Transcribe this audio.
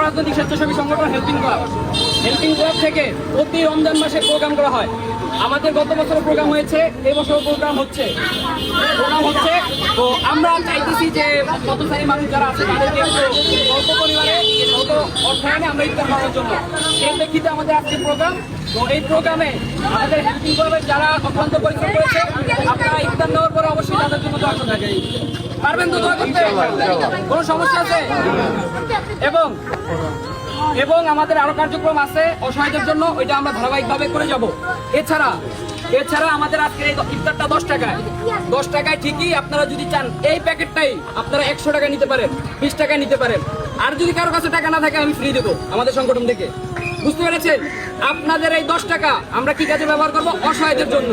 অরাজনৈতিক স্বেচ্ছাসেবী সংগঠন হেল্পিং ক্লাব। হেল্পিং ক্লাব থেকে প্রতি রমজান মাসে প্রোগ্রাম করা হয়। আমাদের গত বছর প্রোগ্রাম হয়েছে, এই বছর প্রোগ্রাম হচ্ছে। তো আমরা চাইতেছি যে পথচারী মানুষ যারা আছে তাদেরকে একটু স্বল্প পরিবারে স্বল্প অর্থায়নে আমরা ইফতার করার জন্য এই প্রেক্ষিতে আমাদের আজকে প্রোগ্রাম। তো এই প্রোগ্রামে আমাদের হেল্পিং ক্লাবের যারা অত্যন্ত পরিশ্রম করেছে, আপনারা ইফতার নেওয়ার পরে অবশ্যই তাদের জন্য দোয়া করতে পারবেন। তো দোয়া করতে কোনো সমস্যা আছে? এবং আমাদের আরো কার্যক্রম আছে অসহায়দের জন্য, ওইটা আমরা ধারাবাহিকভাবে করে যাব। এছাড়া আমাদের আজকে এই ইফতারটা 10 টাকায় ঠিকই। আপনারা যদি চান এই প্যাকেটটাই আপনারা 100 টাকা নিতে পারেন, 20 টাকা নিতে পারেন। আর যদি কারো কাছে টাকা না থাকে আমি ফ্রি দেবো আমাদের সংগঠন থেকে। বুঝতে পেরেছেন? আপনাদের এই 10 টাকা আমরা কি কাজে ব্যবহার করবো? অসহায়দের জন্য।